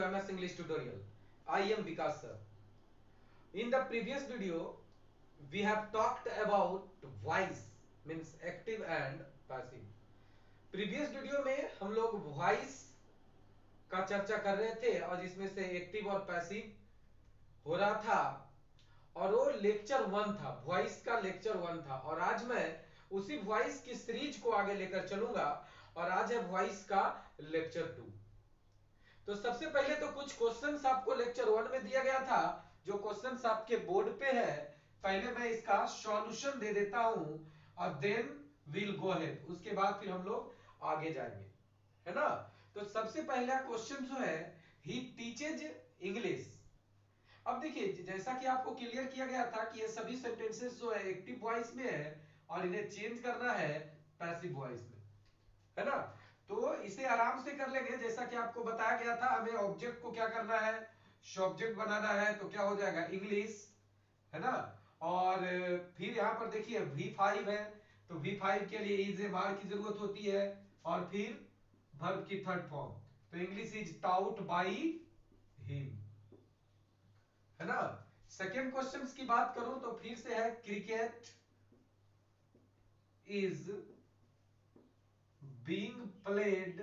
MS English tutorial. I am Vikas sir. In the previous video, we have talked about voice means active and passive. Previous video में हम लोग voice का चर्चा कर रहे थे और जिसमें से एक्टिव और पैसिव हो रहा था और वो लेक्चर 1 था, वॉइस का लेक्चर 1 था। और आज मैं उसी वॉइस की सीरीज को आगे लेकर चलूंगा और आज है वॉइस का लेक्चर 2। तो सबसे पहले तो कुछ क्वेश्चंस आपको लेक्चर 1 में दिया गया था, जो क्वेश्चंस आपके बोर्ड पे है। पहले मैं इसका सॉल्यूशन दे देता हूं और देन विल गो अहेड, उसके बाद फिर हम लोग आगे जाएंगे, है ना। तो सबसे पहला क्वेश्चन जो है, ही टीचेज इंग्लिश। अब देखिए, जैसा कि आपको क्लियर किया गया था कि ये सभी सेंटेंसेस जो है एक्टिव वॉइस में है और इन्हें चेंज करना है पैसिव वॉइस में, है ना। तो इसे आराम से कर लेंगे। जैसा कि आपको बताया गया था, हमें ऑब्जेक्ट को क्या करना है, सब्जेक्ट बनाना है। तो क्या हो जाएगा, इंग्लिश, है ना। और फिर यहां पर देखिए V5 है, तो V5 के लिए इज ए बार की जरूरत होती है और फिर वर्ब की थर्ड फॉर्म। तो English is taut by him, है ना। सेकेंड क्वेश्चन की बात करूं तो फिर से है, cricket is being played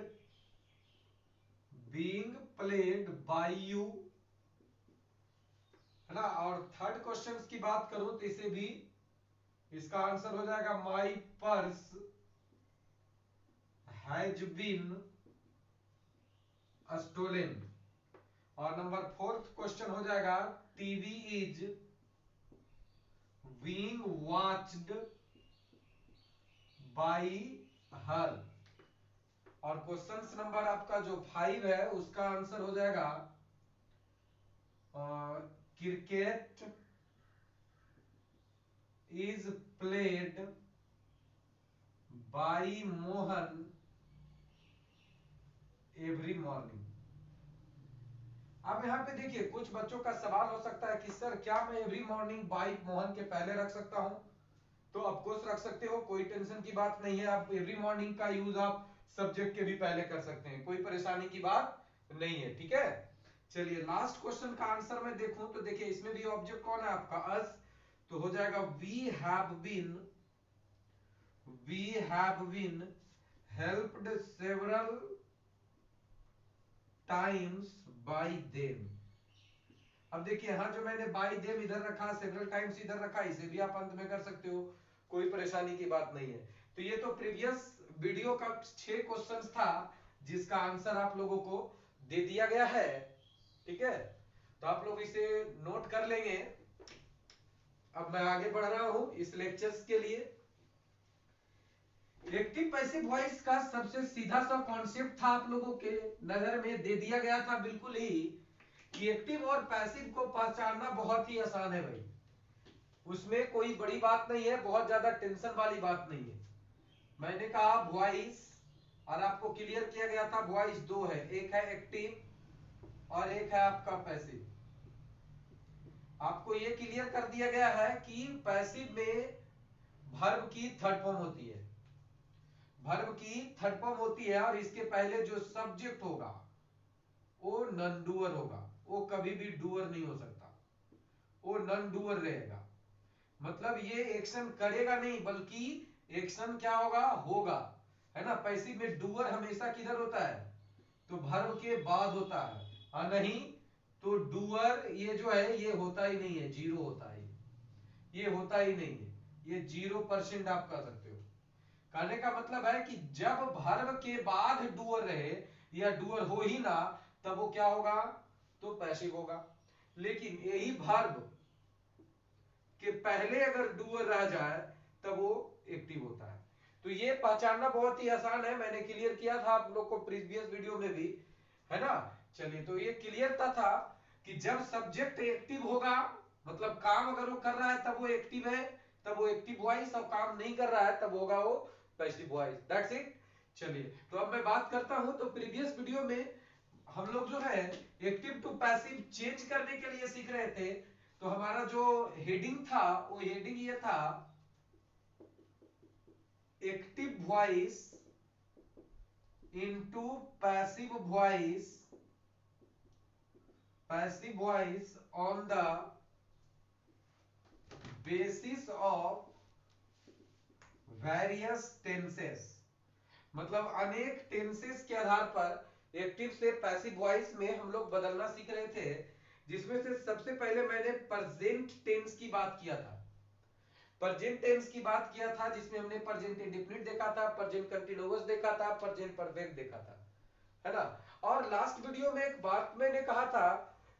by you, है ना। और थर्ड क्वेश्चन की बात करूं तो इसे भी, इसका आंसर हो जाएगा my purse has been stolen. और नंबर फोर्थ क्वेश्चन हो जाएगा, TV is being watched by her. और क्वेश्चन नंबर आपका जो 5 है उसका आंसर हो जाएगा, cricket is played by Mohan every morning. अब यहां पे देखिए, कुछ बच्चों का सवाल हो सकता है कि सर क्या मैं एवरी मॉर्निंग बाय मोहन के पहले रख सकता हूं। तो ऑफकोर्स रख सकते हो, कोई टेंशन की बात नहीं है। आप एवरी मॉर्निंग का यूज आप सब्जेक्ट के भी पहले कर सकते हैं, कोई परेशानी की बात नहीं है, ठीक है। चलिए लास्ट क्वेश्चन का आंसर मैं देखूं तो देखिए, इसमें भी ऑब्जेक्ट कौन है आपका, अस। तो हो जाएगा we have been helped several times by them. अब देखिए, यहां जो मैंने बाय देम इधर रखा, सेवरल टाइम्स इधर रखा, इसे भी आप अंत में कर सकते हो, कोई परेशानी की बात नहीं है। तो ये तो प्रीवियस वीडियो का 6 क्वेश्चंस था जिसका आंसर आप लोगों को दे दिया गया है, ठीक है। तो आप लोग इसे नोट कर लेंगे। अब मैं आगे बढ़ रहा हूं इस लेक्चर्स के लिए। एक्टिव पैसिव वॉइस का सबसे सीधा सा कॉन्सेप्ट था, आप लोगों के नजर में दे दिया गया था बिल्कुल ही, कि एक्टिव और पैसिव को पहचानना बहुत ही आसान है भाई। उसमें कोई बड़ी बात नहीं है, बहुत ज्यादा टेंशन वाली बात नहीं है। मैंने कहा वॉइस, और आपको क्लियर किया गया था वॉइस दो है, एक है एक्टिव और एक है आपका पैसिव। आपको ये क्लियर कर दिया गया है कि पैसिव में वर्ब की थर्ड फॉर्म होती है, वर्ब की थर्ड फॉर्म होती है और इसके पहले जो सब्जेक्ट होगा वो नॉन डूअर होगा, वो कभी भी डूअर नहीं हो सकता, वो नॉन डूअर रहेगा। मतलब ये एक्शन करेगा नहीं, बल्कि एक्शन क्या होगा, होगा, है ना। पैसिव में डूअर हमेशा किधर होता है, तो वर्ब के बाद होता है, और नहीं तो डूअर ये जो है ये होता ही नहीं है, जीरो होता है, ये होता ही नहीं है, ये 0% आप कह सकते हो। कहने का मतलब है कि जब वर्ब के बाद डूअर रहे या डूअर हो ही ना, तब वो क्या होगा, तो पैसिव होगा। लेकिन यही वर्ब के पहले अगर डूअर रह जाए तब वो एक्टिव होता है। तो ये पहचानना बहुत ही आसान है, मैंने क्लियर किया था आप लोग को प्रीवियस वीडियो में भी, है ना। चलिए, तो ये क्लियर था कि जब सब्जेक्ट एक्टिव होगा, मतलब काम अगर वो कर रहा है तब वो एक्टिव है, तब वो एक्टिव वॉइस, और काम नहीं कर रहा है तब होगा वो पैसिव वॉइस। That's it. चलिए, तो अब मैं बात करता हूं। तो प्रीवियस वीडियो में हम लोग जो है एक्टिव टू पैसिव चेंज करने के लिए सीख रहे थे। तो हमारा जो हेडिंग था वो हेडिंग ये था, active voice into passive voice passive voice on the basis of various tenses, मतलब अनेक टेंसेस के आधार पर एक्टिव से पैसिव वॉइस में हम लोग बदलना सीख रहे थे, जिसमें से सबसे पहले मैंने प्रेजेंट टेंस की बात किया था। प्रेजेंट टेंस की बात किया था जिसमें हमने प्रेजेंट इंडेफिनिट देखा था, प्रेजेंट कंटीन्यूअस देखा था, प्रेजेंट परफेक्ट देखा था, है ना। और लास्ट वीडियो में एक बात मैंने कहा था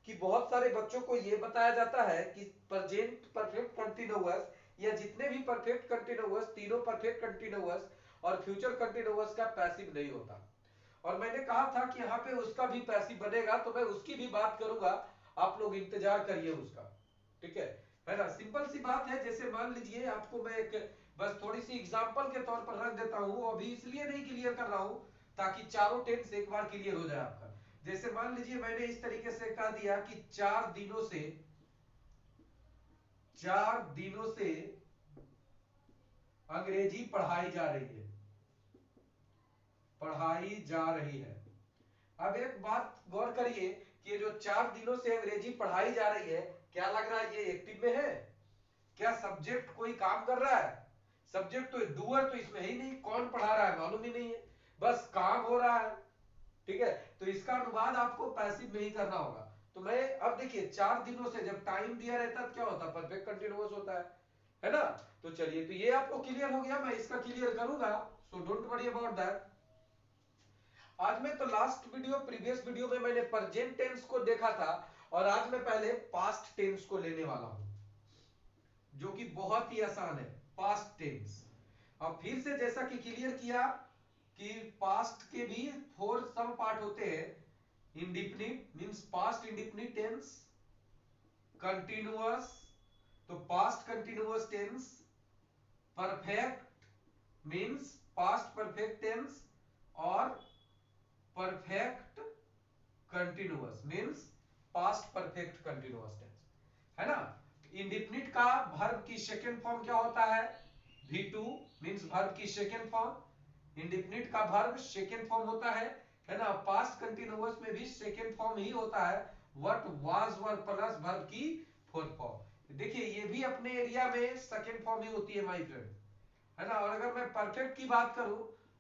कि बहुत सारे बच्चों को यह बताया जाता है कि प्रेजेंट परफेक्ट कंटीन्यूअस या जितने भी परफेक्ट कंटीन्यूअस, तीनों परफेक्ट कंटीन्यूअस और फ्यूचर कंटीन्यूअस का पैसिव नहीं होता। और मैंने कहा था कि यहाँ पे उसका भी पैसिव बनेगा, तो मैं उसकी भी बात करूंगा, आप लोग इंतजार करिए उसका, ठीक है ना। सिंपल सी बात है, जैसे मान लीजिए आपको मैं एक बस थोड़ी सी एग्जांपल के तौर पर रख देता हूं, अभी इसलिए नहीं क्लियर कर रहा हूं ताकि चारों टेंस एक बार क्लियर हो जाए आपका। जैसे मान लीजिए मैंने इस तरीके से कह दिया कि 4 दिनों से अंग्रेजी पढ़ाई जा रही है, पढ़ाई जा रही है। अब एक बात गौर करिए कि ये जो 4 दिनों से अंग्रेजी पढ़ाई जा रही है, क्या लग रहा है ये एक्टिव में है? क्या सब्जेक्ट कोई काम कर रहा है? सब्जेक्ट तो डूअर तो इसमें ही नहीं, कौन पढ़ा रहा है मालूम ही नहीं है, बस काम हो रहा है, ठीक है। तो इसका अनुवाद आपको पैसिव में ही करना होगा। तो मैं अब देखिए 4 दिनों से जब टाइम दिया रहता है क्या होता है? परफेक्ट कंटीन्यूअस होता है ना। तो चलिए, तो ये आपको क्लियर हो गया, मैं इसका क्लियर करूंगा, so don't worry about that. आज मैं तो लास्ट वीडियो, प्रीवियस वीडियो में मैंने प्रेजेंट टेंस को देखा था, और आज मैं पहले पास्ट टेंस को लेने वाला हूं, जो कि बहुत ही आसान है, पास्ट टेंस। अब फिर से जैसा कि क्लियर किया कि पास्ट के भी 4 सब पार्ट होते हैं। Indefinite means past indefinite tense, continuous तो past continuous tense, perfect means past perfect tense, और perfect continuous means past perfect continuous tense, है ना। इंडिफिनिट का वर्ब की सेकंड फॉर्म क्या होता है? V2 मींस वर्ब की सेकंड फॉर्म। इंडिफिनिट का वर्ब सेकंड फॉर्म होता है ना। पास्ट कंटीन्यूअस में भी सेकंड फॉर्म ही होता है, what was were plus verb की फोर्थ फॉर्म। देखिए ये भी अपने एरिया में सेकंड फॉर्म ही होती है माय फ्रेंड, है ना। और अगर मैं परफेक्ट की बात करूं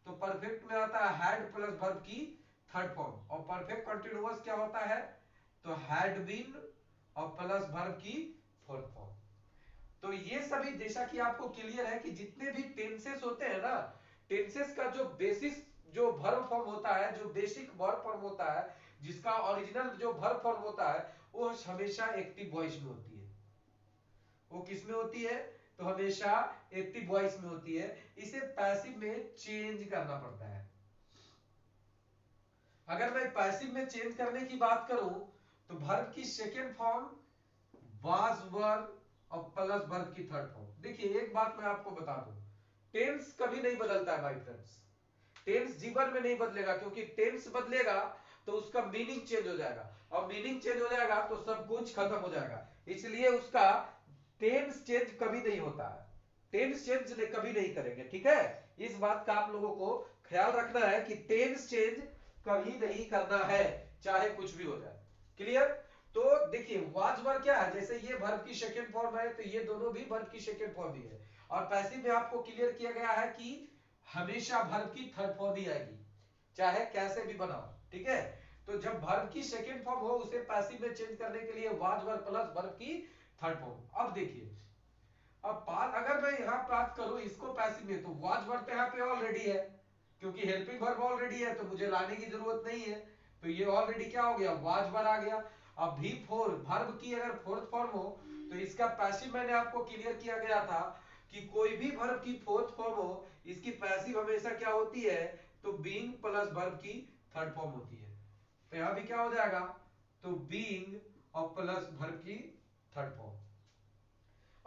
तो परफेक्ट में आता है हैड प्लस वर्ब की थर्ड फॉर्म, और परफेक्ट कंटीन्यूअस क्या होता है? तो हैड बीन और प्लस वर्ब की फोर्थ फॉर्म। तो ये सभी जैसा कि आपको क्लियर है कि जितने भी टेंसेस होते हैं ना, टेंसेस का जो बेसिस जो वर्ब फॉर्म होता है, जो बेसिक वर्ब फॉर्म होता है, जिसका ओरिजिनल जो वर्ब फॉर्म होता है, वो हमेशा एक्टिव वॉइस में होती है। वो किस में होती है? तो हमेशा एक्टिव वॉइस में होती है। इसे पैसिव में चेंज करना पड़ता है। अगर मैं पैसिव में चेंज करने की बात करूं तो वर्ब की सेकेंड फॉर्म वाज वर और प्लस वर्ब की थर्ड फॉर्म। देखिए एक बात मैं आपको बता दूं, टेंस कभी नहीं बदलता है माय फ्रेंड्स। टेंस जीवन में नहीं बदलेगा, क्योंकि टेंस बदलेगा तो उसका मीनिंग चेंज हो जाएगा, और मीनिंग चेंज हो जाएगा तो सब कुछ खत्म हो जाएगा। इसलिए उसका टेंस चेंज कभी नहीं होता है, टेंस चेंज कभी नहीं करेंगे, ठीक है। इस बात का आप लोगों को ख्याल रखना है कि टेंस चेंज कभी नहीं करना है, चाहे कुछ भी हो जाए। क्लियर? तो देखिए वाज वर क्या है, जैसे ये वर्ब की सेकंड फॉर्म है तो ये दोनों भी वर्ब की सेकंड फॉर्म ही है। और पैसिव में आपको क्लियर किया गया है कि हमेशा वर्ब की थर्ड फॉर्म ही आएगी, चाहे कैसे भी बनाओ, ठीक है। तो जब वर्ब की सेकंड फॉर्म हो उसे पैसिव में चेंज करने के लिए वाज वर प्लस वर्ब की थर्ड फॉर्म। अब देखिए, अब बात अगर मैं यहां बात करूं इसको पैसिव में, तो वाज वर्ब यहां पे ऑलरेडी है, क्योंकि हेल्पिंग वर्ब ऑलरेडी है, तो मुझे लाने की जरूरत नहीं है। तो ये ऑलरेडी क्या हो गया? वाज वर्ब आ गया। अब भी फोर वर्ब की अगर फोर्थ फॉर्म हो तो इसका पैसिव मैंने आपको क्लियर किया गया था कि कोई भी वर्ब की फोर्थ फॉर्म हो, इसकी पैसिव हमेशा क्या होती है? तो बीइंग प्लस वर्ब की थर्ड फॉर्म होती है। तो यहां भी क्या हो जाएगा? तो बीइंग और प्लस वर्ब की थर्ड फॉर्म।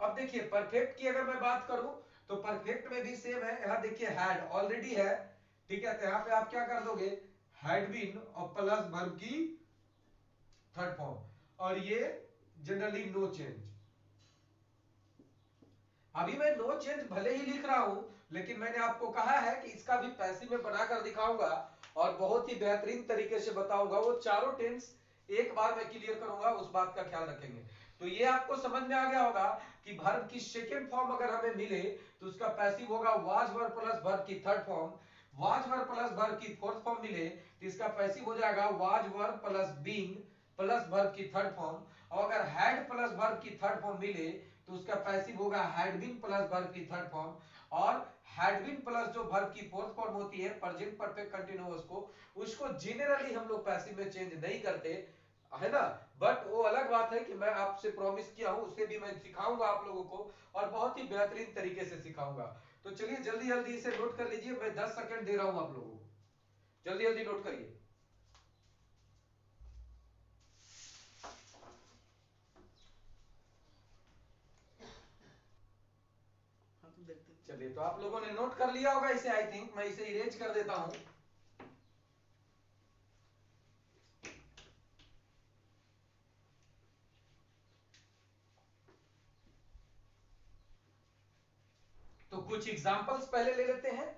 अब देखिए परफेक्ट की अगर मैं बात करूं तो परफेक्ट में भी सेम है। यहां देखिए हैड ऑलरेडी है, ठीक है। तो यहां पे आप क्या कर दोगे? हैड बीन और प्लस वर्ब की थर्ड फॉर्म, और ये जनरली नो चेंज। अभी मैं नो चेंज भले ही लिख रहा हूं, लेकिन मैंने आपको कहा है कि इसका भी पैसिव में बनाकर दिखाऊंगा और बहुत ही बेहतरीन तरीके से बताऊंगा। वो चारों टेंस एक बार मैं क्लियर करूंगा, उस बात का ख्याल रखेंगे। तो ये आपको समझ में आ गया होगा कि वर्ब की सेकंड फॉर्म अगर हमें मिले तो उसका पैसिव होगा वाज वर्ब प्लस वर्ब की third form. Was verb plus verb की फोर्थ फॉर्म मिले तो इसका पैसिव हो जाएगा was verb plus being plus verb की थर्ड फॉर्म। और अगर हैड प्लस वर्ब की थर्ड फॉर्म मिले तो उसका पैसिव होगा हैड बीन प्लस वर्ब की थर्ड फॉर्म। और हैड बीन प्लस जो वर्ब की फोर्थ फॉर्म होती है प्रेजेंट परफेक्ट कंटीन्यूअस को, उसको जनरली हम लोग पैसिव में चेंज नहीं करते, है ना। बट वो अलग बात है कि मैं आपसे प्रॉमिस किया हूं, उससे भी मैं सिखाऊंगा आप लोगों को, और बहुत ही बेहतरीन तरीके से सिखाऊंगा। तो चलिए जल्दी जल्दी इसे नोट कर लीजिए, मैं 10 सेकंड दे रहा हूं आप लोगों को, जल्दी जल्दी नोट करिए। चलिए, तो आप लोगों ने नोट कर लिया होगा इसे, आई थिंक मैं इसे इरेज कर देता हूं। तो कुछ एग्जांपल्स पहले ले लेते हैं।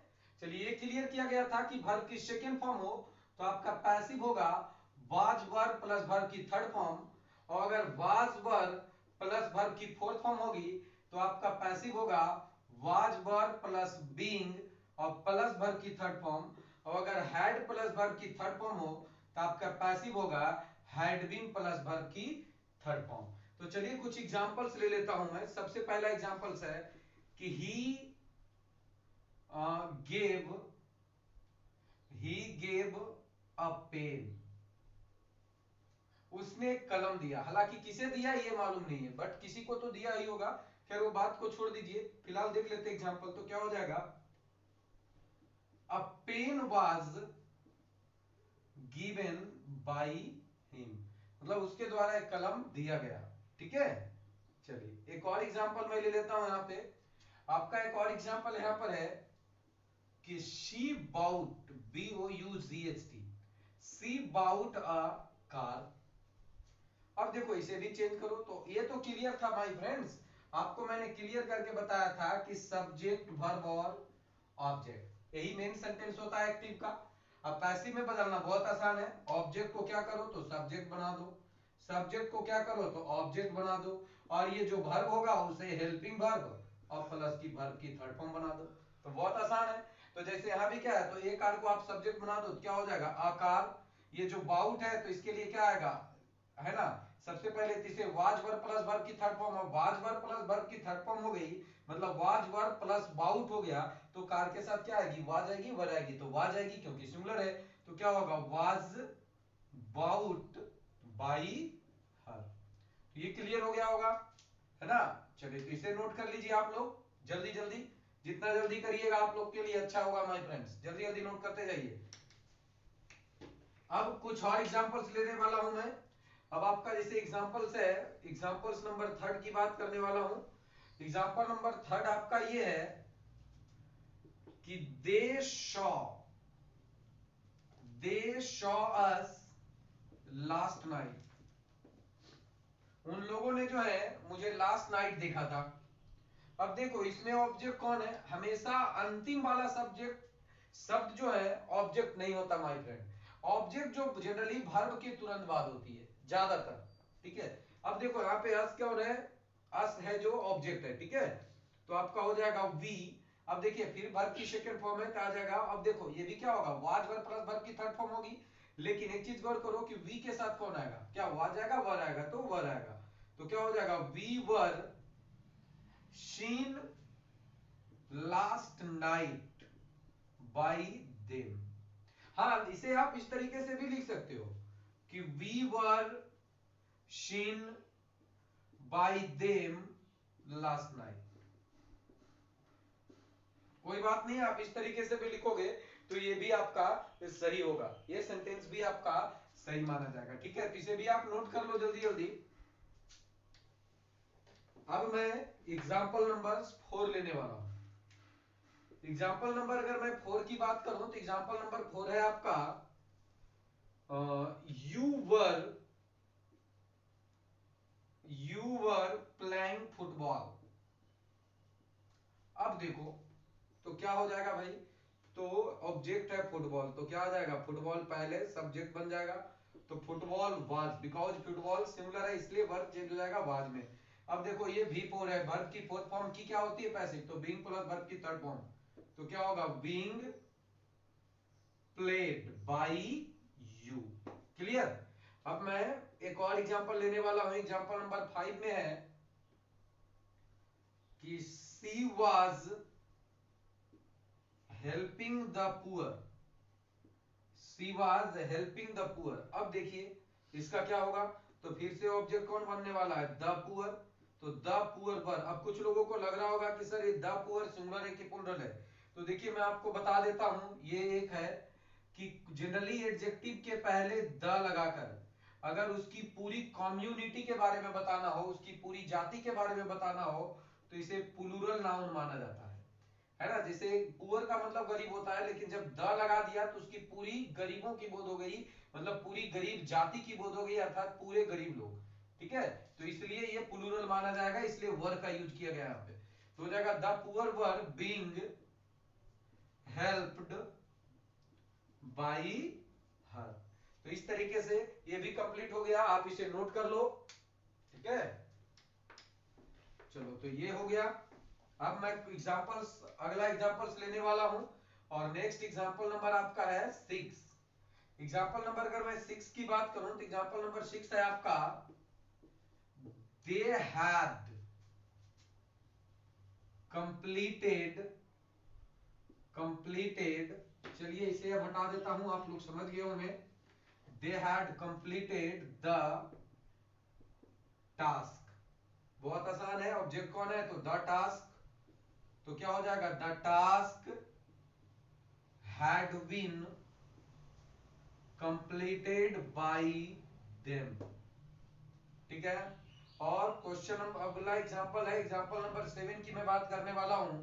चलिए, ये क्लियर किया गया था कि वर्ब की सेकंड फॉर्म हो तो आपका पैसिव होगा वाज वर्ब प्लस वर्ब की थर्ड फॉर्म। और अगर वाज वर्ब प्लस वर्ब की फोर्थ फॉर्म होगी तो आपका पैसिव होगा वाज वर्ब प्लस बीइंग और प्लस वर्ब की थर्ड फॉर्म। और अगर हैड प्लस वर्ब की थर्ड फॉर्म हो तो आपका पैसिव होगा हैड बीन प्लस वर्ब की थर्ड फॉर्म। तो चलिए कुछ एग्जांपल्स ले लेता हूं मैं। सबसे पहला एग्जांपल्स है कि gave he gave a pen। उसने कलम दिया, हालांकि किसे दिया ये मालूम नहीं है, बट किसी को तो दिया ही होगा। खैर वो बात को छोड़ दीजिए, फिलहाल देख लेते हैं एग्जांपल। तो क्या हो जाएगा, a pen was given by him, मतलब उसके द्वारा एक कलम दिया गया। ठीक है, चलिए एक और एग्जांपल मैं ले लेता हूं। यहां पे आपका एक और एग्जांपल यहां पर है कि she bought BOUGHT, she bought a car। अब देखो इसे भी चेंज करो, तो ये तो क्लियर था माय फ्रेंड्स, आपको मैंने क्लियर करके बताया था कि सब्जेक्ट वर्ब और ऑब्जेक्ट, यही मेन सेंटेंस होता है एक्टिव का। अब पैसिव में बदलना बहुत आसान है, ऑब्जेक्ट को क्या करो तो सब्जेक्ट बना दो, सब्जेक्ट को क्या करो तो ऑब्जेक्ट बना दो, और ये जो वर्ब होगा उसे हेल्पिंग वर्ब और प्लस की वर्ब की थर्ड फॉर्म बना दो। तो बहुत आसान है। तो जैसे यहां भी क्या है, तो ए कार को आप सब्जेक्ट बना दो तो क्या हो जाएगा आकार। ये जो बाउट है तो इसके लिए क्या आएगा, है ना। सबसे पहले इसे वाज वर्ब प्लस वर्ब की third form, was verb plus verb की थर्ड फॉर्म हो गई, मतलब वाज वर्ब प्लस बाउट हो गया। तो कार के साथ क्या आएगी, वाज आएगी, वर आएगी, तो वाज आएगी क्योंकि सिंगुलर है। तो क्या होगा वाज बाउट बाई हर। तो ये क्लियर हो गया होगा, है ना। चलिए तो इसे नोट कर लीजिए आप लोग जल्दी जल्दी, जितना जल्दी करिएगा आप लोग के लिए अच्छा होगा माय फ्रेंड्स, जल्दी जल्दी नोट करते जाइए। अब कुछ और एग्जांपल्स लेने वाला हूं मैं। अब आपका जैसे एग्जांपल्स है, एग्जांपल्स नंबर थर्ड की बात करने वाला हूं। एग्जांपल नंबर थर्ड आपका ये है कि दे शॉ अस लास्ट नाइट। उन लोगों ने जो है मुझे लास्ट नाइट देखा था। अब देखो इसमें ऑब्जेक्ट कौन है, हमेशा अंतिम वाला सब्जेक्ट शब्द जो है ऑब्जेक्ट नहीं होता माय फ्रेंड। ऑब्जेक्ट जो जनरली वर्ब के तुरंत बाद होती है ज्यादातर। ठीक है, अब देखो यहाँ पे अस क्या है, अस है जो ऑब्जेक्ट है। ठीक है, तो आपका हो जाएगा वी। अब देखिए फिर वर्ब की सेकंड फॉर्म है तो आ जाएगा। अब देखो ये भी क्या होगा, वाज वर्ब प्लस वर्ब की थर्ड फॉर्म होगी। लेकिन एक चीज गौर करो कि वी के साथ कौन आएगा, क्या वाज आएगा, वर आएगा, तो वर आएगा। तो क्या हो जाएगा, we were seen last night by them. हाँ, इसे आप इस तरीके से भी लिख सकते हो कि we were seen by them last night. कोई बात नहीं, आप इस तरीके से भी लिखोगे तो ये भी आपका सही होगा, ये सेंटेंस भी आपका सही माना जाएगा। ठीक है, तो इसे भी आप नोट कर लो जल्दी जल्दी। अब मैं एग्जाम्पल नंबर 4 लेने वाला हूं। एग्जाम्पल नंबर अगर मैं 4 की बात करूं तो एग्जाम्पल नंबर 4 है आपका यू वर प्लेइंग फुटबॉल। अब देखो तो क्या हो जाएगा भाई, तो ऑब्जेक्ट है फुटबॉल, तो क्या आ जाएगा, फुटबॉल पहले सब्जेक्ट बन जाएगा। तो football was, because football singular है इसलिए वर्ब चेंज हो जाएगा वाज में। अब देखो ये V4 है, वर्ब की फोर्थ फॉर्म की क्या होती है पैसिव, तो बीइंग प्लस वर्ब की थर्ड फॉर्म, तो क्या होगा being played by you. Clear. अब मैं एक और एग्जांपल लेने वाला हूं, एग्जांपल नंबर 5 में है कि she was helping the poor, she was helping the poor. अब देखिए इसका क्या होगा, तो फिर से ऑब्जेक्ट कौन बनने वाला है, द पुअर, तो द पुअर वर। अब कुछ लोगों को लग रहा होगा कि सर ये द पुअर सिंगुलर है कि प्लूरल है, तो देखिए मैं आपको बता देता हूं, ये एक है कि जनरली एडजेक्टिव के पहले द लगाकर अगर उसकी पूरी कम्युनिटी के बारे में बताना हो, उसकी पूरी जाति के बारे में बताना हो, तो इसे प्लूरल नाउन माना जाता है ना। जैसे पुअर का मतलब गरीब होता है, लेकिन जब द लगा दिया तो उसकी पूरी गरीबों की बोध हो गई, मतलब पूरी गरीब जाति की बोध हो गई, अर्थात पूरे गरीब लोग। ठीक है, तो इसलिए ये प्लूरल माना जाएगा, इसलिए वर का यूज किया गया यहाँ पे, तो हो जाएगा the poor were being helped bye हर। तो इस तरीके से ये भी कंप्लीट हो गया, आप इसे नोट कर लो। ठीक है, चलो तो ये हो गया। अब मैं एग्जांपल्स, अगला एग्जांपल्स लेने वाला हूं, और नेक्स्ट एग्जांपल नंबर आपका है 6। एग्जांपल नंबर अगर मैं 6 की बात करूं तो एग्जांपल नंबर 6 है आपका दे हैड कंप्लीटेड, चलिए इसे अब हटा देता हूं, आप लोग समझ गए होंगे। They had completed the task, बहुत आसान है, ऑब्जेक्ट कौन है, तो द टास्क, तो क्या हो जाएगा the task had been completed by them. ठीक है, और क्वेश्चन नंबर अगला एग्जांपल है, एग्जांपल नंबर 7 की मैं बात करने वाला हूं,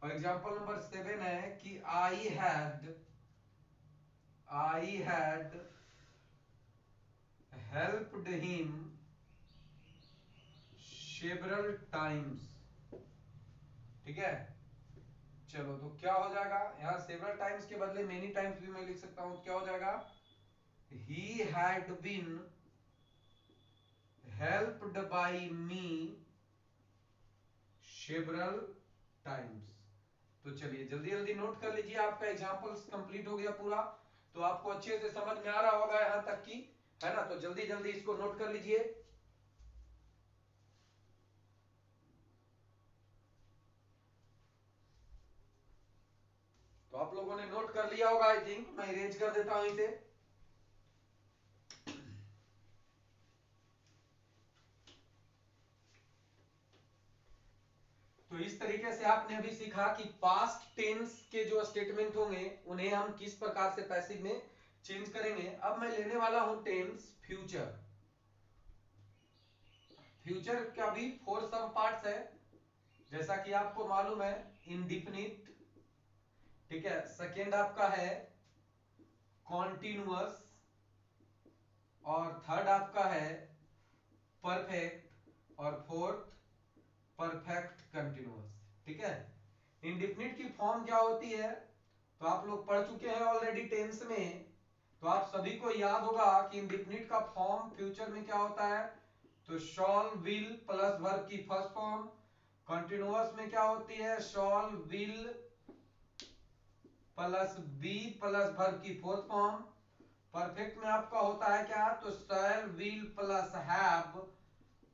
और एग्जांपल नंबर 7 है कि I had helped him several times. ठीक है, चलो तो क्या हो जाएगा, यहां सेवरल टाइम्स के बदले मेनी टाइम्स भी मैं लिख सकता हूं, क्या हो जाएगा he had been helped by me several times. तो चलिए जल्दी जल्दी नोट कर लीजिए, आपका एग्जांपल्स कंप्लीट हो गया पूरा, तो आपको अच्छे से समझ में आ रहा होगा यहां तक की, है ना। तो जल्दी जल्दी इसको नोट कर लीजिए। तो आप लोगों ने नोट कर लिया होगा आई थिंक, मैं इरेज कर देता हूं इसे। तो इस तरीके से आपने अभी सीखा कि पास्ट टेंस के जो स्टेटमेंट होंगे उन्हें हम किस प्रकार से पैसिव में चेंज करेंगे। अब मैं लेने वाला हूं टेंस फ्यूचर। फ्यूचर का भी 4 सब पार्ट्स है, जैसा कि आपको मालूम है, इंडिफिनिट, ठीक है, सेकेंड आपका है कॉन्टिन्यूअस, और थर्ड आपका है परफेक्ट, और फोर्थ परफेक्ट कंटिन्यूअस। ठीक है, इंडिफिनिट की फॉर्म क्या होती है, तो आप लोग पढ़ चुके हैं ऑलरेडी टेंस में, तो आप सभी को याद होगा कि इंडिफिनिट का फॉर्म फ्यूचर में क्या होता है, तो शॉल विल प्लस वर्ब की फर्स्ट फॉर्म। कंटिन्यूअस में क्या होती है, shall will plus be plus verb की फोर्थ फॉर्म। परफेक्ट में आपका होता है क्या, तो shall will plus have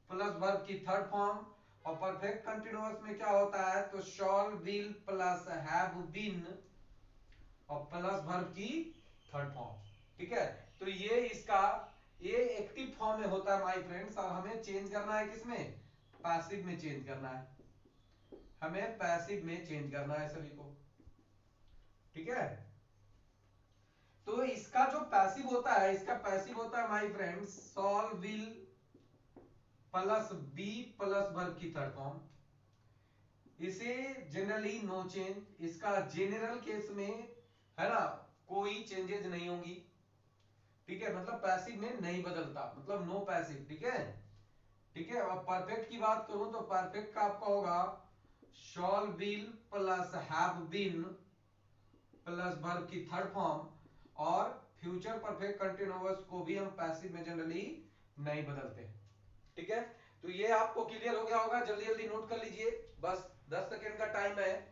plus verb की थर्ड फॉर्म। और परफेक्ट कंटिन्यूअस में क्या होता है, तो shall will plus have been और प्लस वर्ब की थर्ड फॉर्म। ठीक है, तो ये इसका ये एक्टिव फॉर्म में होता है माय फ्रेंड्स, और हमें चेंज करना है किसमें, पैसिव में चेंज करना है, हमें पैसिव में चेंज करना है सभी को। ठीक है, तो इसका जो पैसिव होता है, इसका पैसिव होता है my friends shall will plus be plus verb की थर्ड फॉर्म। इसे जनरली नो चेंज, इसका जेनरल केस में, है ना, कोई चेंजेस नहीं होंगी। ठीक है, मतलब पैसिव में नहीं बदलता, मतलब नो पैसिव। ठीक है, ठीक है। और परफेक्ट की बात करूं तो परफेक्ट का आपका होगा shall will plus have been plus verb की थर्ड फॉर्म, और फ्यूचर परफेक्ट कंटिन्यूअस को भी हम पैसिव में जनरली नहीं बदलते। ठीक है, तो ये आपको क्लियर हो गया होगा। जल्दी जल्दी नोट कर लीजिए, बस 10 सेकेंड का टाइम है।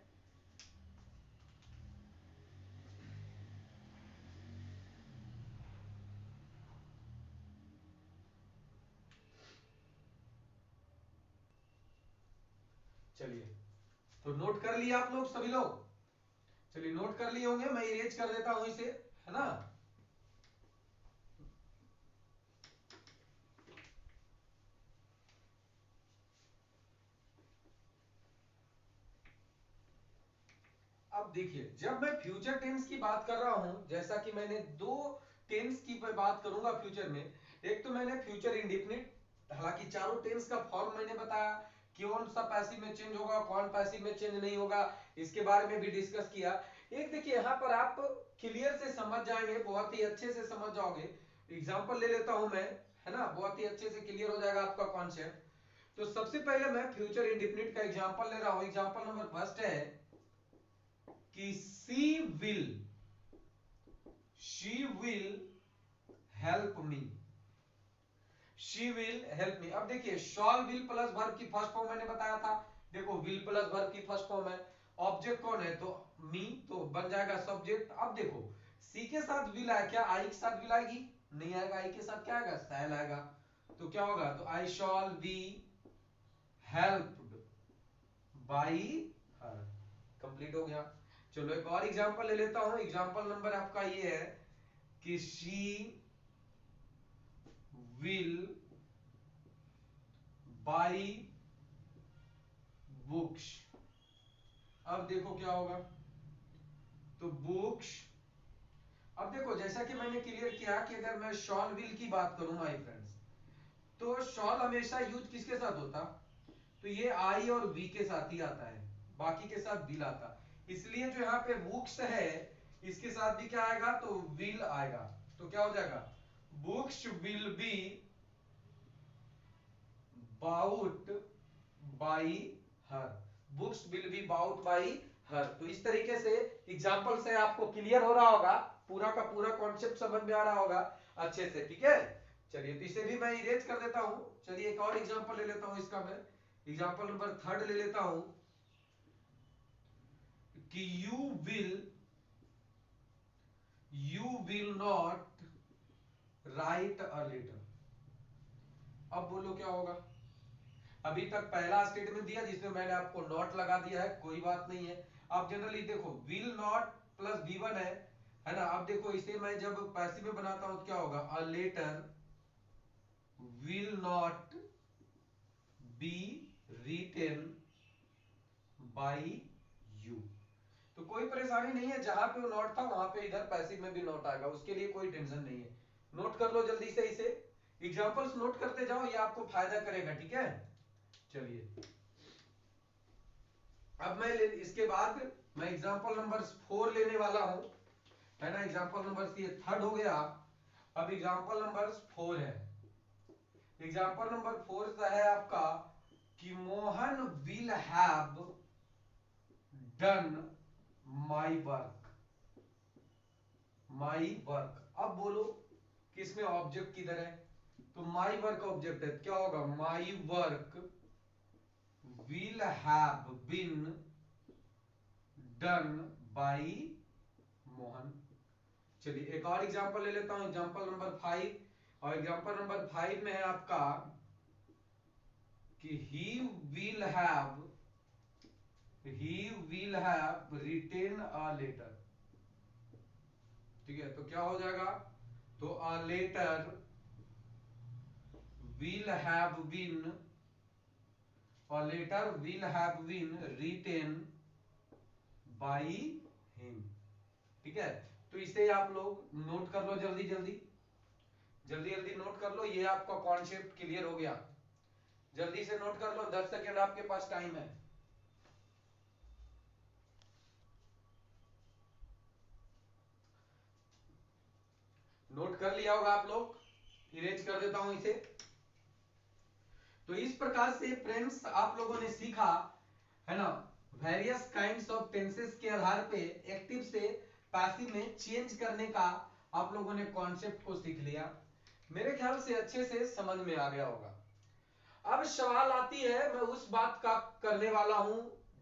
चलिए, तो नोट कर लिए आप लोग सभी लोग? चलिए, नोट कर लिए होंगे, मैं इरेज कर देता हूं इसे, है ना। अब देखिए, जब मैं फ्यूचर टेंस की बात कर रहा हूं, जैसा कि मैंने दो टेंस की बात करूंगा फ्यूचर में। एक तो मैंने फ्यूचर इंडेफिनिट, हालांकि चारों टेंस का फॉर्म मैंने बताया, कौन सा पैसिव में चेंज होगा, कौन पैसिव में चेंज नहीं होगा, इसके बारे में भी डिस्कस किया। एक देखिए, यहां पर आप क्लियर से समझ जाएंगे, बहुत ही अच्छे से समझ जाओगे। एग्जांपल ले लेता हूं मैं, है ना, बहुत ही अच्छे से क्लियर हो जाएगा आपका कॉन्सेप्ट। तो सबसे पहले मैं फ्यूचर इंडेफिनिट का एग्जांपल ले रहा हूं। एग्जांपल नंबर फर्स्ट है कि she will help me, she will help me। अब देखिए, shall will प्लस वर्ब की फर्स्ट फॉर्म मैंने बताया था। देखो, will प्लस वर्ब की फर्स्ट फॉर्म है, ऑब्जेक्ट कौन है, तो मी, तो बन जाएगा सब्जेक्ट। अब देखो, सी के साथ will आया, क्या आई के साथ will आएगी? नहीं आएगा। आई के साथ क्या आएगा? shall आएगा। तो क्या होगा, तो I shall be helped by her, complete हो गया। चलो, एक और एग्जांपल ले लेता हूं। एग्जांपल नंबर आपका ये है कि she will buy books। अब देखो क्या होगा, तो बुक्स। अब देखो, जैसा कि मैंने क्लियर किया कि अगर मैं शॉल विल की बात करूं माय फ्रेंड्स, तो शॉल हमेशा यूज किसके साथ होता, तो ये आई और वी के साथ ही आता है, बाकी के साथ विल आता। इसलिए जो यहाँ पे बुक्स है, इसके साथ भी क्या आएगा, तो विल आएगा। तो क्या हो जाएगा, books will be bought by her, books will be bought by her. तो इस तरीके से एग्जांपल से आपको क्लियर हो रहा होगा, पूरा का पूरा कॉन्सेप्ट समझ में आ रहा होगा अच्छे से। ठीक है, चलिए, तो इसे भी मैं इरेज कर देता हूं। चलिए, एक और एग्जांपल ले लेता हूं इसका मैं। एग्जांपल नंबर थर्ड ले लेता हूं कि you will not write a letter. अब बोलो क्या होगा। अभी तक पहला स्टेटमेंट दिया जिसमें मैंने आपको नॉट लगा दिया है, कोई बात नहीं है। अब जनरली देखो, विल नॉट प्लस V1 है ना। अब देखो, इसे मैं जब पैसिव में बनाता हूं तो क्या होगा, a letter will not be written by you. तो कोई परेशानी नहीं है, जहां पे वो नॉट था वहां पे इधर पैसिव में भी नॉट आएगा, उसके लिए कोई टेंशन नहीं है। नोट कर लो जल्दी से इसे, एग्जांपल्स नोट करते जाओ, ये आपको फायदा करेगा। ठीक है, चलिए, अब मैं इसके बाद मैं एग्जांपल नंबर 4 लेने वाला हूं, है ना। एग्जांपल नंबर ये थर्ड हो गया, अब एग्जांपल नंबर 4 है। एग्जांपल नंबर 4 है आपका कि Mohan will have done my work, my work. अब बोलो, किसमें ऑब्जेक्ट किधर है, तो माई वर्क ऑब्जेक्ट है, क्या होगा, my work will have been done by Mohan. चलिए, एक और एग्जांपल ले लेता हूं, एग्जांपल नंबर 5। और एग्जांपल नंबर 5 में है आपका कि he will have written a letter. ठीक है, तो क्या हो जाएगा, तो a letter will have been, a letter will have been written by him. ठीक है, तो इसे आप लोग नोट कर लो, जल्दी जल्दी जल्दी जल्दी नोट कर लो, ये आपका कॉन्सेप्ट क्लियर हो गया। जल्दी से नोट कर लो, 10 सेकेंड आपके पास टाइम है। नोट कर लिया होगा आप लोग, इरेज कर देता हूं इसे। तो इस प्रकार से फ्रेंड्स आप लोगों ने सीखा, है ना, वेरियस काइंड्स ऑफ टेंसेस के आधार पे एक्टिव से पैसिव में चेंज करने का आप लोगों ने कॉन्सेप्ट को सीख लिया, मेरे ख्याल से अच्छे से समझ में आ गया होगा। अब सवाल आती है, मैं उस बात का करने वाला हूं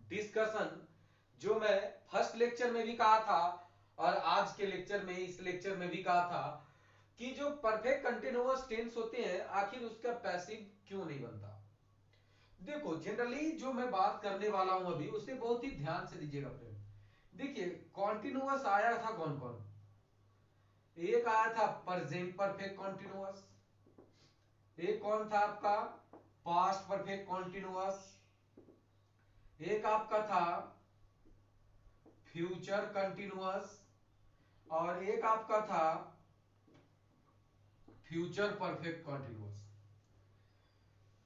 डिस्कशन जो मैं फर्स्ट लेक्चर में भी कहा था और आज के लेक्चर में, इस लेक्चर में भी कहा था कि जो परफेक्ट कंटिन्यूअस टेंस होते हैं आखिर उसका पैसिव क्यों नहीं बनता। देखो जनरली जो मैं बात करने वाला हूं अभी उसे बहुत ही ध्यान से दीजिएगा फ्रेंड। देखिए कॉन्टिन्यूअस आया था कौन कौन, एक आया था प्रेजेंट परफेक्ट कॉन्टिन्यूअस, एक कौन था आपका पास्ट परफेक्ट कॉन्टिन्यूअस, एक आपका था फ्यूचर कंटिन्यूअस और एक आपका था future perfect continuous.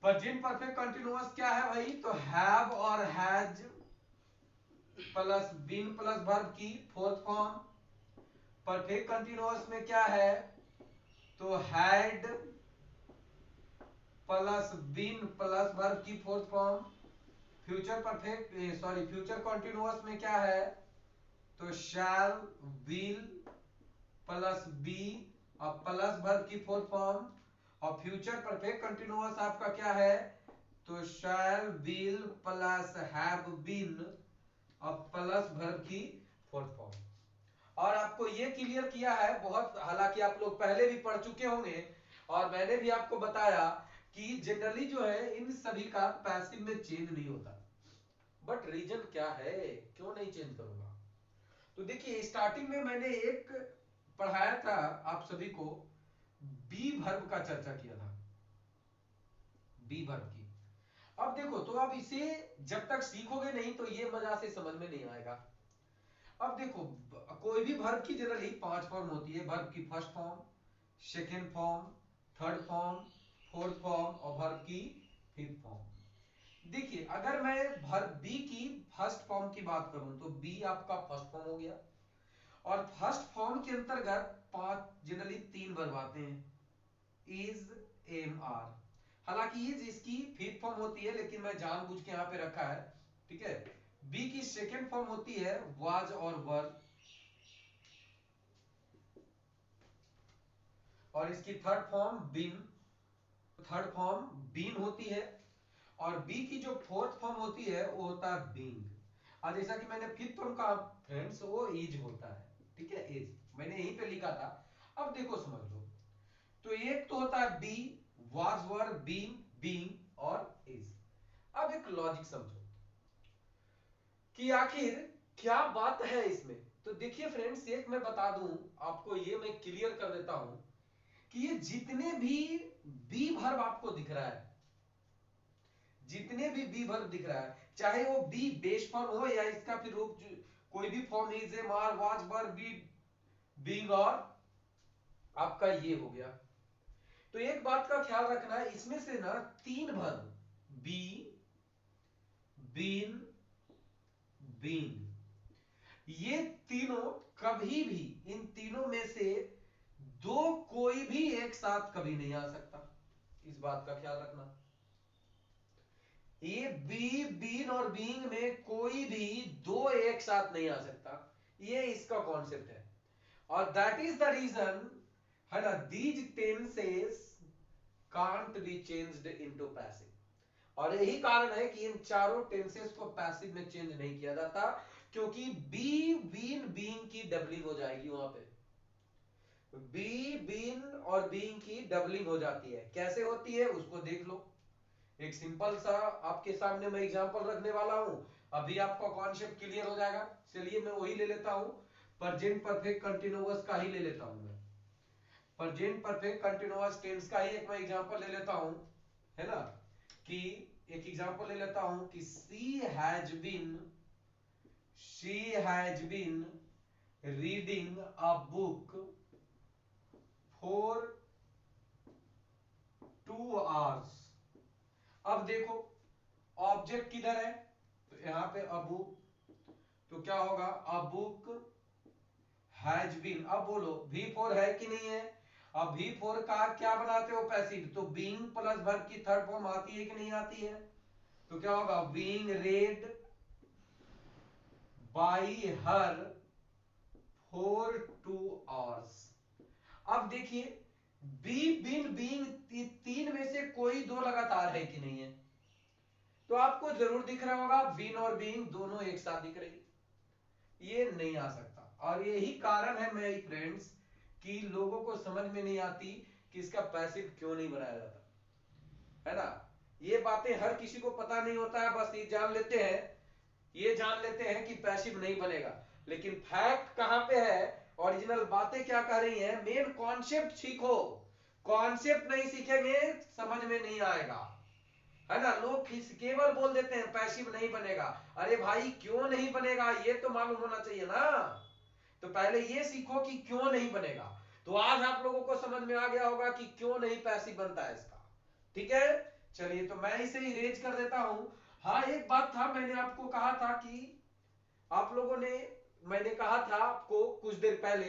Present perfect continuous क्या है भाई, तो हैव और has plus been plus verb की फोर्थ फॉर्म। परफेक्ट कंटिन्यूअस में क्या है, तो had plus been plus verb की fourth form. Future perfect sorry future continuous में क्या है, तो शैल विल प्लस बी और प्लस वर्ब की फोर्थ फॉर्म। और फ्यूचर परफेक्ट कंटिन्यूअस आपका क्या है, तो shall will plus have been और प्लस वर्ब की फोर्थ फॉर्म। और आपको ये क्लियर किया है बहुत, हालांकि आप लोग पहले भी पढ़ चुके होंगे और मैंने भी आपको बताया कि जनरली जो है इन सभी का पैसिव में चेंज नहीं होता। बट रीजन क्या है, क्यों नहीं चेंज करूंगा, तो देखिए स्टार्टिंग में मैंने एक पढ़ाया था आप सभी को, बी वर्ब का चर्चा किया था, बी वर्ब की। अब देखो तो अब इसे जब तक सीखोगे नहीं तो ये मजा से समझ में नहीं आएगा। अब देखो कोई भी वर्ब की जनरली 5 फॉर्म होती है, वर्ब की first form, second form, third form, fourth form और वर्ब की फिफ्थ फॉर्म। देखिए अगर मैं वर्ब बी की फर्स्ट फॉर्म की बात करूं तो बी आपका फर्स्ट फॉर्म हो गया और फर्स्ट फॉर्म के अंतर्गत 5 जनरली 3 वर्ब आते हैं, इज, एम, आर। हालांकि इज इसकी फिफ्थ फॉर्म होती है लेकिन मैं जानबूझ के यहां पे रखा है, ठीक है। बी की सेकेंड फॉर्म होती है वाज और वर, और इसकी third form been, third form been होती है। और बी की जो फोर्थ फॉर्म होती है वो होता है बीइंग। और जैसा कि मैंने फिफ्थ फॉर्म का फ्रेंड्स वो इज होता है, ठीक है, इज मैंने यहीं पे लिखा था। अब देखो समझ लो, तो एक तो होता है be, was, were, been, being और इज। अब एक लॉजिक समझो कि आखिर क्या बात है इसमें। तो देखिए फ्रेंड्स एक मैं बता दूं आपको, ये मैं क्लियर कर देता हूं कि ये जितने भी बी वर्ब आपको दिख रहा है, जितने भी बी वर्ब दिख रहा है, चाहे वो बी बेस फॉर्म हो या इसका फिर रूप कोई भी form, is, am, are, was, were, be, being और आपका ये हो गया। तो एक बात का ख्याल रखना है, इसमें से ना 3 वर्ब बी, बीन, बीइंग, ये तीनों कभी भी, इन तीनों में से दो कोई भी एक साथ कभी नहीं आ सकता, इस बात का ख्याल रखना। ये बी, बीन और बीइंग में कोई भी दो एक साथ नहीं आ सकता, ये इसका कॉन्सेप्ट है। और दैट इज द रीजन है ना, these tenses can't be changed into passive. और यही कारण है कि इन चारों टेंसेस को पैसिव में चेंज नहीं किया जाता, क्योंकि बी, बीन, बीइंग की डबलिंग हो जाएगी वहां पे। बी, बीन और बीइंग की डबलिंग हो जाती है, कैसे होती है उसको देख लो। एक सिंपल सा आपके सामने मैं एग्जांपल रखने वाला हूं, अभी आपका कॉन्सेप्ट क्लियर हो जाएगा। चलिए मैं वही ले लेता हूं, प्रेजेंट परफेक्ट कंटीन्यूअस का ही ले लेता हूं मैं, प्रेजेंट परफेक्ट कंटीन्यूअस टेंस का ही एक मैं एग्जांपल ले लेता हूं, है ना। कि एक एग्जांपल ले लेता हूं कि she has been reading a book for 2 hours. अब देखो ऑब्जेक्ट किधर है, तो यहां पे अ बुक, तो क्या होगा अ बुक हैज बीन। अब बोलो वी फोर है कि नहीं है, अब वी फोर का क्या बनाते हो पैसिव, तो बीइंग प्लस वर्ब की थर्ड फॉर्म आती है कि नहीं आती है, तो क्या होगा being red bye her for 2 hours. अब देखिए बी बीन बीइंग, तीन में से कोई दो लगातार है कि नहीं है, तो आपको जरूर दिख रहा होगा बीन और बीइंग दोनों एक साथ दिख रही, ये नहीं आ सकता। और यही कारण है मेरे फ्रेंड्स कि लोगों को समझ में नहीं आती कि इसका पैसिव क्यों नहीं बनाया जाता, है ना। ये बातें हर किसी को पता नहीं होता है, बस ये जान लेते हैं कि पैसिव नहीं बनेगा, लेकिन फैक्ट कहां पे है, ओरिजिनल बातें क्या कह रही हैं, मेन कॉन्सेप्ट सीखो। कॉन्सेप्ट नहीं सीखेंगे समझ में नहीं आएगा, है ना। लोग केवल बोल देते हैं पैसिव नहीं बनेगा, अरे भाई क्यों नहीं बनेगा ये तो मालूम होना चाहिए ना। तो पहले ये सीखो कि क्यों नहीं बनेगा, तो आज आप लोगों को समझ में आ गया होगा कि क्यों नहीं पैसिव बनता है इसका। ठीक है, चलिए तो मैं इसे इरेज कर देता हूं। हाँ एक बात था, मैंने आपको कहा था कि आप लोगों ने, मैंने कहा था आपको कुछ देर पहले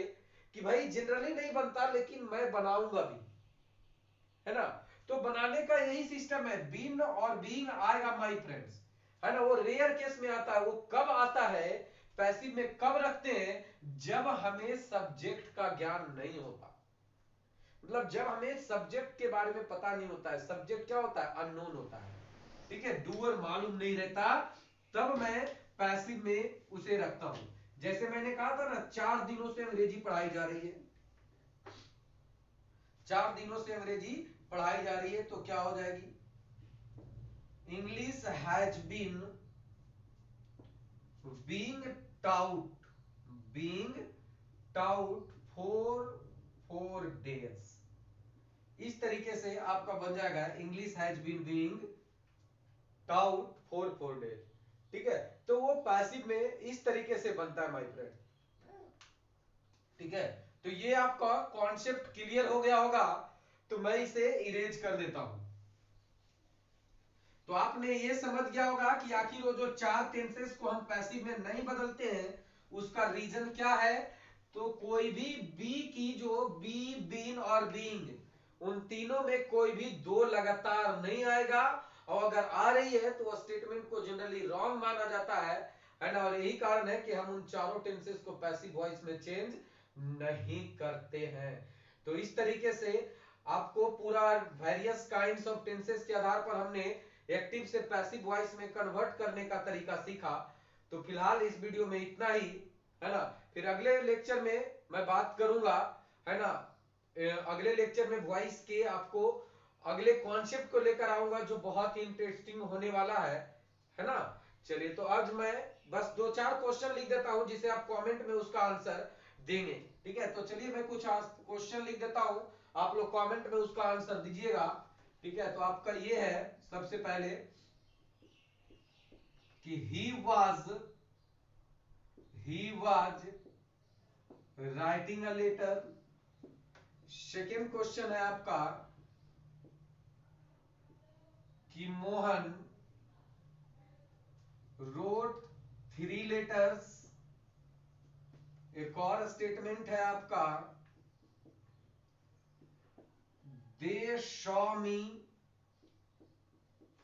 कि भाई जनरली नहीं बनता लेकिन मैं बनाऊंगा भी, है ना। तो बनाने का यही सिस्टम है, बीन और बीइंग आएगा माय फ्रेंड्स, है ना। वो रेयर केस में आता है, वो कब आता है, पैसिव में कब रखते हैं, जब हमें सब्जेक्ट का ज्ञान नहीं होता, मतलब जब हमें सब्जेक्ट के बारे में पता नहीं होता है। सब्जेक्ट क्या होता है, अननोन होता है, ठीक है, डूअर मालूम नहीं रहता, तब मैं पैसिव में उसे रखता हूं। जैसे मैंने कहा था ना 4 दिनों से अंग्रेजी पढ़ाई जा रही है, 4 दिनों से अंग्रेजी पढ़ाई जा रही है, तो क्या हो जाएगी, English has been being taught, being taught for 4 days. इस तरीके से आपका बन जाएगा English has been being taught for 4 days. ठीक है, तो वो पैसिव में इस तरीके से बनता है माय फ्रेंड। ठीक है, तो ये आपका कॉन्सेप्ट क्लियर हो गया होगा, तो मैं इसे इरेज कर देता हूं। तो आपने ये समझ गया होगा कि आखिर वो जो 4 टेंसेस को हम पैसिव में नहीं बदलते हैं उसका रीजन क्या है। तो कोई भी बी की जो बी बीन और बीइंग उन तीनों में कोई भी दो लगातार नहीं आएगा, और अगर आ रही है तो स्टेटमेंट को जनरली रॉन्ग माना जाता है ना। और यही कारण है कि हम उन चारों टेंसेस को पैसिव वॉइस में चेंज नहीं करते हैं। तो इस तरीके से आपको पूरा वेरियस काइंड्स ऑफ टेंसेस के आधार पर हमने एक्टिव से पैसिव वॉइस में कन्वर्ट करने का तरीका सीखा। तो फिलहाल इस वीडियो में इतना ही, है ना। फिर अगले लेक्चर में मैं बात करूंगा, है ना। अगले लेक्चर में वॉइस के आपको अगले कॉन्सेप्ट को लेकर आऊंगा जो बहुत ही इंटरेस्टिंग होने वाला है ना। चलिए तो आज मैं बस 2-4 क्वेश्चन लिख देता हूं जिसे आप कमेंट में उसका आंसर देंगे। ठीक है, तो चलिए मैं कुछ क्वेश्चन लिख देता हूं, आप लोग कमेंट में उसका आंसर दीजिएगा। ठीक है, तो आपका ये है सबसे पहले कि he was writing a letter। Second question है आपका कि मोहन wrote 3 letters। एक और स्टेटमेंट है आपका they saw me।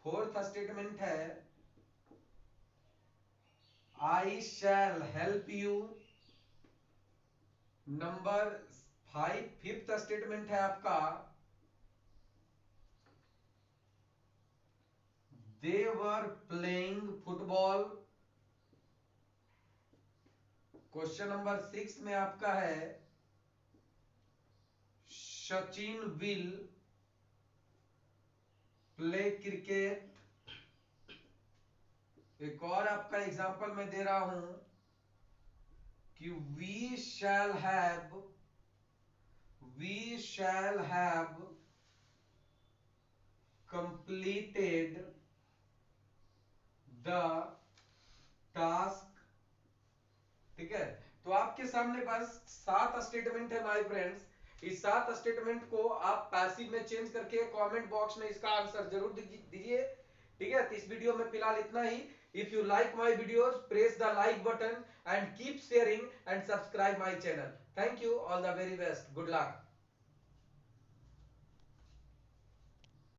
Fourth statement है I shall help you। Number 5 fifth statement है आपका they were playing football। Question number 6 में आपका है सचिन विल प्ले क्रिकेट। एक और आपका एग्जांपल मैं दे रहा हूं कि we shall have completed the task। ठीक है, तो आपके सामने बस 7 स्टेटमेंट है माय फ्रेंड्स। इस 7 स्टेटमेंट को आप पैसिव में चेंज करके कमेंट बॉक्स में इसका आंसर जरूर दीजिए। ठीक है, तो इस वीडियो में फिलहाल इतना ही। If you like my videos press the like button and keep sharing and subscribe my channel. Thank you, all the very best, good luck.